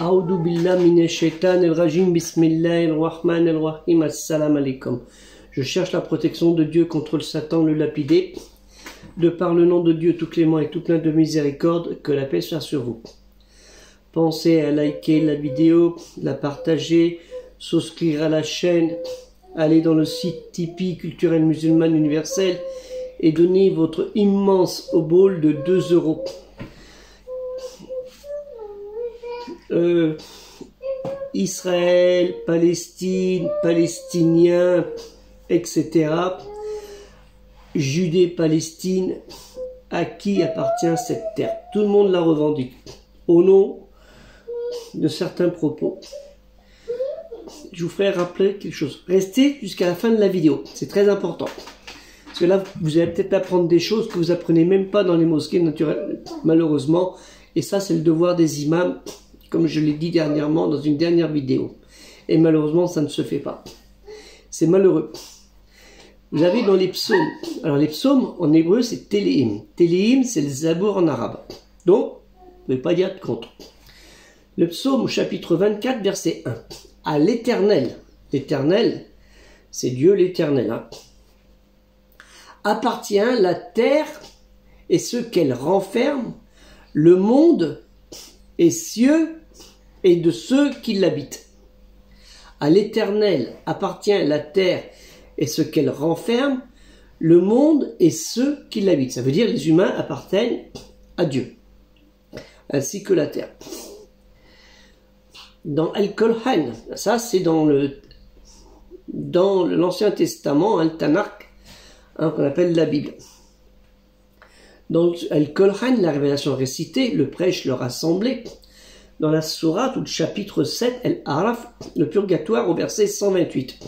A'udhu billahi minash shaitanir rajim, bismillahir rahmanir rahim, assalamu alaikum. Je cherche la protection de Dieu contre le Satan, le lapidé. De par le nom de Dieu tout clément et tout plein de miséricorde, que la paix soit sur vous. Pensez à liker la vidéo, la partager, souscrire à la chaîne, aller dans le site Tipeee Culturel Musulmane Universel et donner votre immense obol de 2 €. Israël, Palestine, Palestiniens, etc. Judée, Palestine, à qui appartient cette terre? Tout le monde la revendique au nom de certains propos. Je vous ferai rappeler quelque chose. Restez jusqu'à la fin de la vidéo, c'est très important. Parce que là, vous allez peut-être apprendre des choses que vous apprenez même pas dans les mosquées naturelles, malheureusement. Et ça, c'est le devoir des imams, comme je l'ai dit dernièrement dans une dernière vidéo. Et malheureusement, ça ne se fait pas. C'est malheureux. Vous avez dans les psaumes, alors les psaumes en hébreu c'est Téléhim. Téléhim c'est le Zabour en arabe. Donc, vous ne pouvez pas dire contre. Le psaume au chapitre 24 verset 1. À l'Éternel, l'Éternel, c'est Dieu l'Éternel, hein, appartient la terre et ce qu'elle renferme, le monde et cieux et de ceux qui l'habitent. À l'Éternel appartient la terre et ce qu'elle renferme, le monde et ceux qui l'habitent. Ça veut dire les humains appartiennent à Dieu, ainsi que la terre. Dans Al-Kolhan, ça c'est dans l'Ancien Testament, le Tanakh, hein, qu'on appelle la Bible. Dans Al-Kolhan, la révélation récitée, le prêche, le rassemblé, dans la sourate ou le chapitre 7, Al-Araf, le purgatoire au verset 128.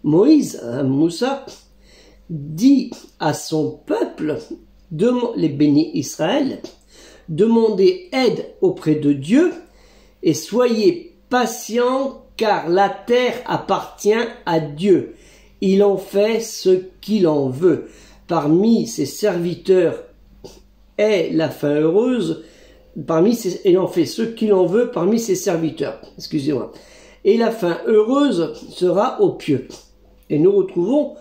Moïse, Moussa, dit à son peuple, les bénis Israël, demandez aide auprès de Dieu et soyez patients car la terre appartient à Dieu. Il en fait ce qu'il en veut. Parmi ses serviteurs est la fin heureuse, il en fait ce qu'il en veut parmi ses serviteurs. Excusez-moi. Et la fin heureuse sera aux pieux. Et nous retrouvons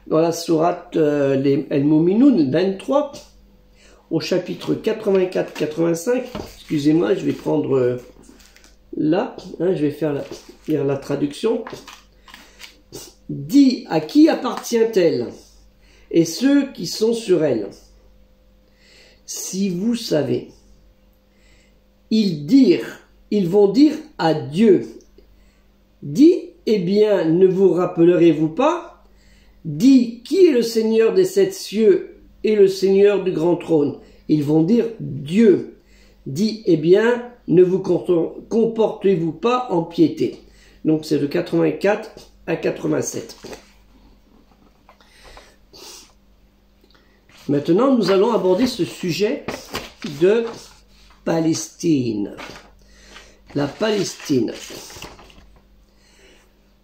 dans la sourate El-Mominoun 23, au chapitre 84-85, excusez-moi, je vais prendre là, hein, je vais lire la traduction. Dis à qui appartient-elle et ceux qui sont sur elle. Si vous savez, ils vont dire à Dieu. Dis, eh bien, ne vous rappellerez-vous pas? Dis, qui est le Seigneur des 7 cieux et le Seigneur du grand trône? Ils vont dire Dieu. Dis, eh bien, ne vous comportez-vous pas en piété? Donc c'est de 84 à 87. Maintenant, nous allons aborder ce sujet de Palestine. La Palestine.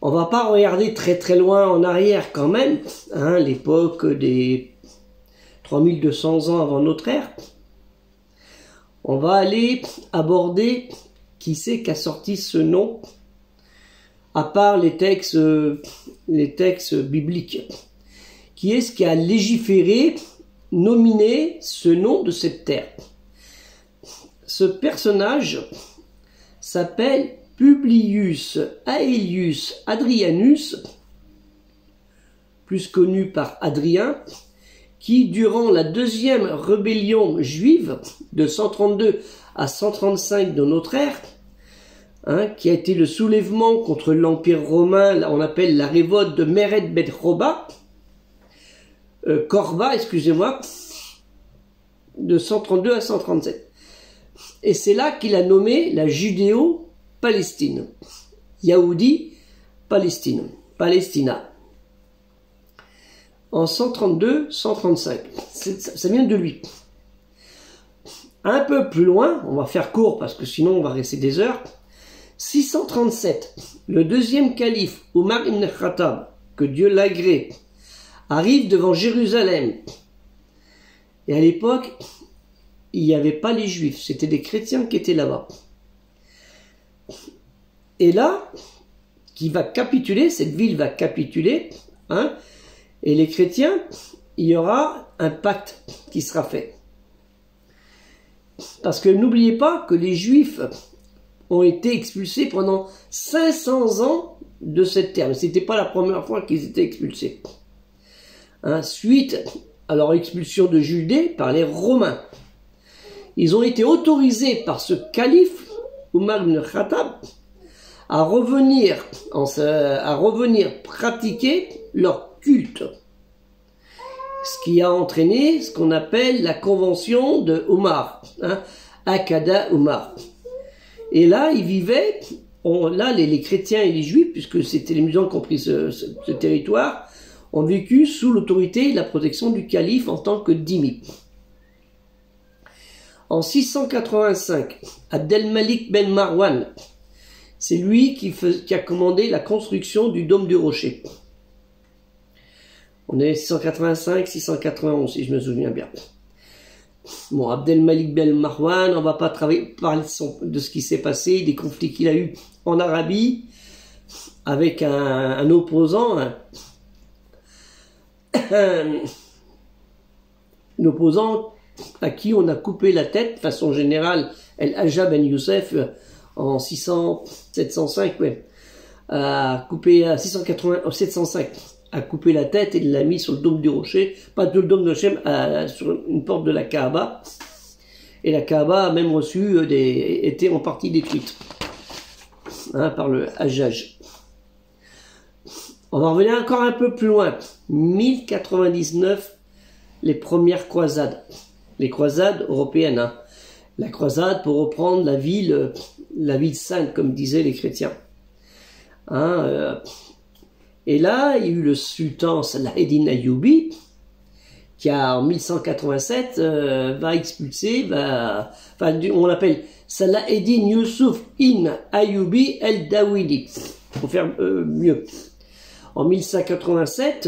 On va pas regarder très très loin en arrière quand même, hein, l'époque des 3200 ans avant notre ère. On va aller aborder qui c'est qui a sorti ce nom, à part les textes bibliques. Qui est-ce qui a légiféré, nominé ce nom de cette terre? Ce personnage s'appelle Publius Aelius Hadrianus, plus connu par Hadrien, qui durant la deuxième rébellion juive de 132 à 135 de notre ère, hein, qui a été le soulèvement contre l'Empire romain, on appelle la révolte de Meret Bet Corba, excusez-moi, de 132 à 137. Et c'est là qu'il a nommé la Judéo-Palestine. Yaoudi, Palestine, Palestina. En 132-135. Ça vient de lui. Un peu plus loin, on va faire court parce que sinon on va rester des heures. 637, le deuxième calife, Omar ibn Khattab, que Dieu l'agrée, arrive devant Jérusalem. Et à l'époque, il n'y avait pas les juifs, c'était des chrétiens qui étaient là-bas. Et là, qui va capituler, cette ville va capituler, hein, et les chrétiens, il y aura un pacte qui sera fait. Parce que n'oubliez pas que les Juifs ont été expulsés pendant 500 ans de cette terre. Ce n'était pas la première fois qu'ils étaient expulsés. Hein, suite à leur expulsion de Judée par les Romains. Ils ont été autorisés par ce calife, Omar ibn Khattab, à revenir pratiquer leur culte. Ce qui a entraîné ce qu'on appelle la convention de Omar, hein, Akada Omar. Et là, ils vivaient, les chrétiens et les juifs, puisque c'était les musulmans qui ont pris ce territoire, ont vécu sous l'autorité et la protection du calife en tant que dhimmi. En 685, Abdelmalik ben Marwan, c'est lui qui a commandé la construction du dôme du rocher. On est 685, 691 si je me souviens bien. Bon, Abdelmalik ben Marwan, on ne va pas parler de ce qui s'est passé, des conflits qu'il a eu en Arabie, avec un opposant, un opposant à qui on a coupé la tête, de façon générale, El-Hajjaj ben Youssef, en 705, ouais, a coupé à 705, a coupé la tête et l'a mis sur le dôme du rocher, pas de le dôme de Hachem, sur une porte de la Kaaba, et la Kaaba a même reçu était en partie détruite, hein, par le Hajjaj. On va revenir encore un peu plus loin, 1099, les premières croisades. Les croisades européennes, hein. La croisade pour reprendre la ville sainte, comme disaient les chrétiens. Hein, et là, il y a eu le sultan Salah Eddin Ayyoubi, qui en 1187 va expulser, on l'appelle Salah Eddin Youssouf ibn Ayyoubi el-Dawidi, pour faire mieux. En 1187,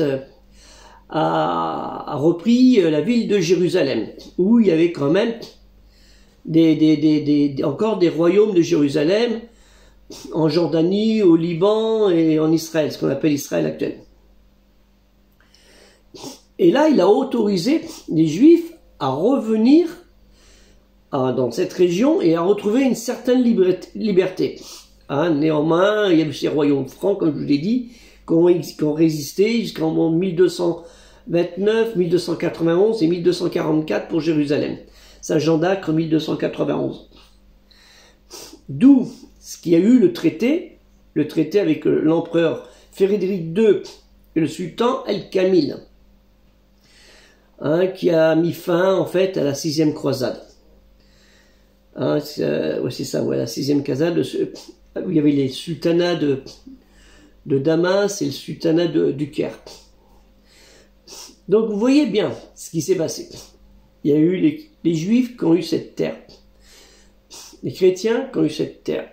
a repris la ville de Jérusalem, où il y avait quand même encore des royaumes de Jérusalem, en Jordanie, au Liban et en Israël, ce qu'on appelle Israël actuel. Et là, il a autorisé les Juifs à revenir dans cette région et à retrouver une certaine liberté. Hein, néanmoins, il y a eu ces royaumes francs, comme je vous l'ai dit, qui ont résisté jusqu'en 1229, 1291 et 1244 pour Jérusalem. Saint-Jean d'Acre, 1291. D'où ce qu'il y a eu le traité avec l'empereur Frédéric II et le sultan El-Kamil, hein, qui a mis fin en fait à la 6e croisade. Hein, c'est ça, ouais, la 6e croisade, où il y avait les sultanats de Damas et le sultanat du Caire. Donc vous voyez bien ce qui s'est passé. Il y a eu les Juifs qui ont eu cette terre, les chrétiens qui ont eu cette terre,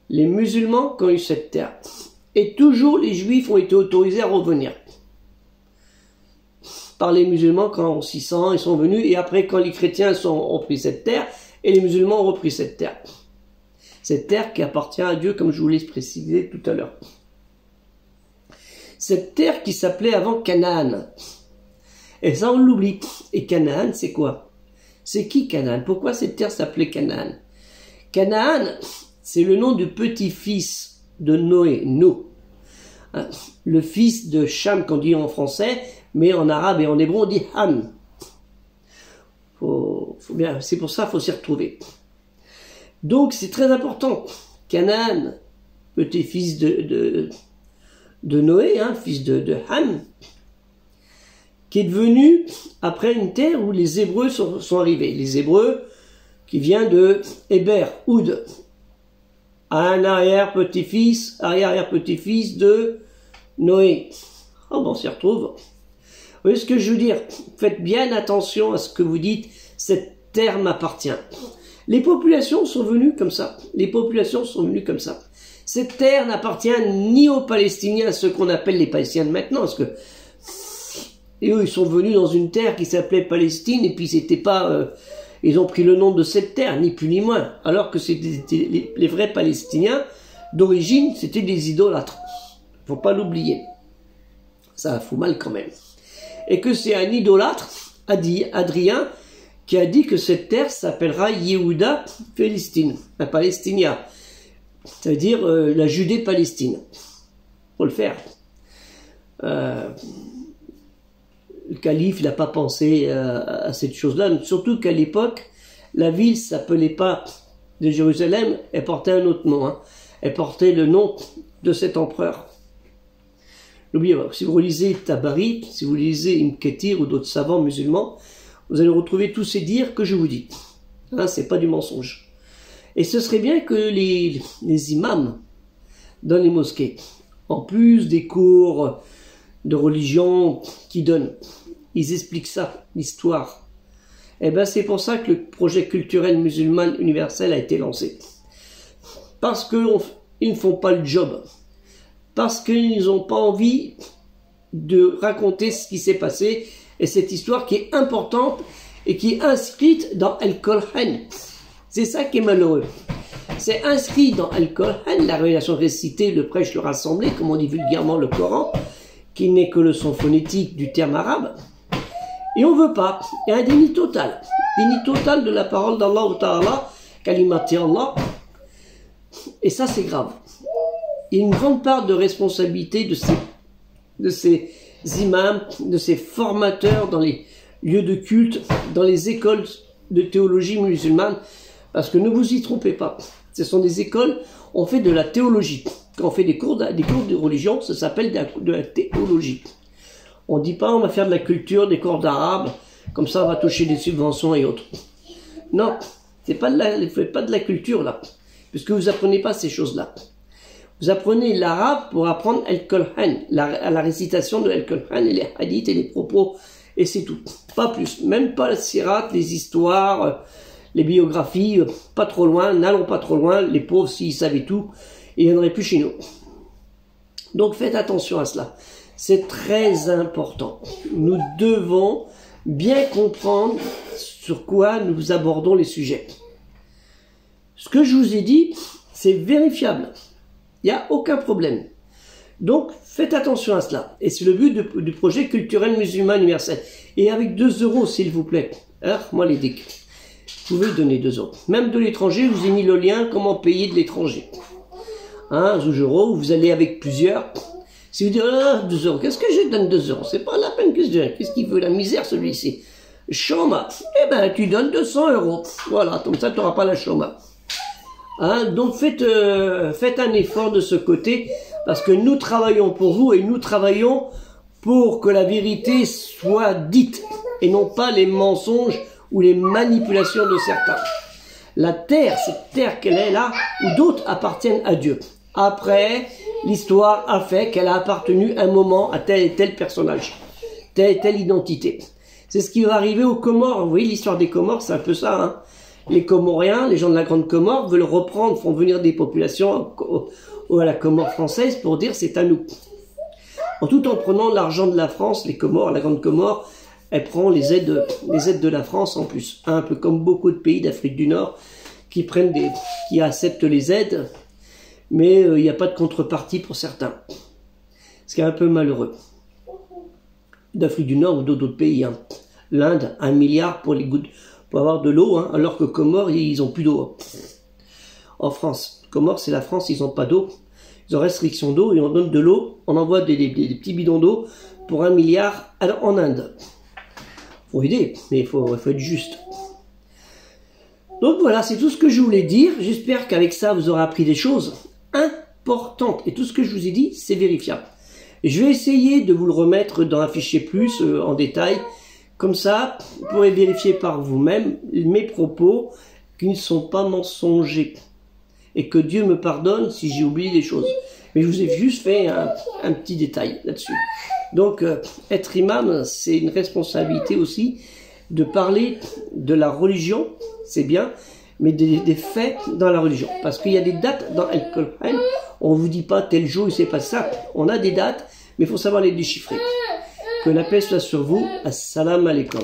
les musulmans qui ont eu cette terre, et toujours les Juifs ont été autorisés à revenir. Par les musulmans, quand en 600 ils sont venus, et après quand les chrétiens ont pris cette terre, et les musulmans ont repris cette terre. Cette terre qui appartient à Dieu, comme je vous l'ai précisé tout à l'heure. Cette terre qui s'appelait avant Canaan. Et ça, on l'oublie. Et Canaan, c'est quoi? C'est qui Canaan? Pourquoi cette terre s'appelait Canaan? Canaan, c'est le nom du petit-fils de Noé, No. Le fils de Cham, qu'on dit en français, mais en arabe et en hébreu, on dit Ham. C'est pour ça qu'il faut s'y retrouver. Donc, c'est très important. Canaan, petit-fils de Noé, hein, fils de Ham, qui est devenu, après, une terre où les Hébreux sont arrivés. Les Hébreux, qui vient de Héber, Oud, un arrière-petit-fils de Noé. Oh, bon, on s'y retrouve. Vous voyez ce que je veux dire? Faites bien attention à ce que vous dites, cette terre m'appartient. Les populations sont venues comme ça. Les populations sont venues comme ça. Cette terre n'appartient ni aux Palestiniens, ceux qu'on appelle les Palestiniens de maintenant, parce que et eux, ils sont venus dans une terre qui s'appelait Palestine, et puis c'était pas, ils ont pris le nom de cette terre, ni plus ni moins, alors que c'était les vrais Palestiniens, d'origine, c'était des idolâtres. Faut pas l'oublier. Ça fout mal quand même. Et que c'est un idolâtre, Adrien, qui a dit que cette terre s'appellera Yehuda Palestine, un Palestinia. Ça veut dire la Judée-Palestine. Faut le faire. Le calife n'a pas pensé à cette chose-là, surtout qu'à l'époque, la ville s'appelait pas de Jérusalem, elle portait un autre nom. Hein. Elle portait le nom de cet empereur. N'oubliez pas, si vous lisez Tabari, si vous lisez Ibn Kathir ou d'autres savants musulmans, vous allez retrouver tous ces dires que je vous dis. Hein, c'est pas du mensonge. Et ce serait bien que les imams dans les mosquées, en plus des cours de religion qu'ils donnent, ils expliquent ça, l'histoire. Et bien c'est pour ça que le projet culturel musulman universel a été lancé. Parce qu'ils ne font pas le job. Parce qu'ils n'ont pas envie de raconter ce qui s'est passé et cette histoire qui est importante et qui est inscrite dans Al-Qur'an. C'est ça qui est malheureux. C'est inscrit dans Al-Qur'an, la révélation récitée, le prêche, le rassemblé, comme on dit vulgairement le Coran, qui n'est que le son phonétique du terme arabe. Et on ne veut pas. Il y a un déni total. Déni total de la parole d'Allah Ta'ala, kalimati Allah. Et ça, c'est grave. Il y a une grande part de responsabilité de ces imams, de ces formateurs dans les lieux de culte, dans les écoles de théologie musulmane, parce que ne vous y trompez pas. Ce sont des écoles, on fait de la théologie. Quand on fait des cours de religion, ça s'appelle de la théologie. On ne dit pas on va faire de la culture, des cours d'arabe, comme ça on va toucher des subventions et autres. Non, faites pas de la culture là, puisque vous apprenez pas ces choses-là. Vous apprenez l'arabe pour apprendre Al-Qur'an, la récitation de Al-Qur'an et les hadiths et les propos, et c'est tout. Pas plus. Même pas le sirat, les histoires, les biographies, pas trop loin, n'allons pas trop loin. Les pauvres, s'ils savaient tout, ils viendraient plus chez nous. Donc faites attention à cela. C'est très important. Nous devons bien comprendre sur quoi nous abordons les sujets. Ce que je vous ai dit, c'est vérifiable. Il n'y a aucun problème. Donc, faites attention à cela. Et c'est le but du projet culturel musulman universel. Et avec 2 €, s'il vous plaît. Alors, moi, les dics. Vous pouvez donner 2 €. Même de l'étranger, je vous ai mis le lien comment payer de l'étranger. Hein, 12 €, vous allez avec plusieurs. Si vous dites, 2 €, qu'est-ce que je donne 2 €? C'est pas la peine que je donne. Qu'est-ce qu'il veut, la misère, celui-ci? Chôma. Eh ben, tu donnes 200 €. Voilà, comme ça, tu n'auras pas la chôma. Hein, donc faites un effort de ce côté, parce que nous travaillons pour vous et nous travaillons pour que la vérité soit dite et non pas les mensonges ou les manipulations de certains. La terre, cette terre qu'elle est là, ou d'autres appartiennent à Dieu. Après, l'histoire a fait qu'elle a appartenu un moment à tel et tel personnage, telle et telle identité. C'est ce qui va arriver aux Comores. Vous voyez l'histoire des Comores, c'est un peu ça, hein. Les Comoriens, les gens de la Grande Comore, veulent reprendre, font venir des populations à la Comore française pour dire c'est à nous. Tout en prenant l'argent de la France, les Comores, la Grande Comore, elle prend les aides de la France en plus. Un peu comme beaucoup de pays d'Afrique du Nord qui acceptent les aides, mais il n'y a pas de contrepartie pour certains. Ce qui est un peu malheureux. D'Afrique du Nord ou d'autres pays. Hein. L'Inde, 1 milliard pour avoir de l'eau, hein, alors que Comores, ils ont plus d'eau. En France, Comores, c'est la France, ils n'ont pas d'eau. Ils ont restriction d'eau et on donne de l'eau, on envoie des petits bidons d'eau pour 1 milliard en Inde. Faut aider, mais il faut être juste. Donc voilà, c'est tout ce que je voulais dire. J'espère qu'avec ça, vous aurez appris des choses importantes. Et tout ce que je vous ai dit, c'est vérifiable. Et je vais essayer de vous le remettre dans un fichier plus en détail. Comme ça, vous pourrez vérifier par vous-même mes propos qui ne sont pas mensongers. Et que Dieu me pardonne si j'ai oublié des choses. Mais je vous ai juste fait un petit détail là-dessus. Donc, être imam, c'est une responsabilité aussi de parler de la religion, c'est bien, mais des faits dans la religion. Parce qu'il y a des dates dans Al-Qur'an, on ne vous dit pas tel jour, il ne s'est pas ça. On a des dates, mais il faut savoir les déchiffrer. Que la paix soit sur vous. Assalamu alaikum.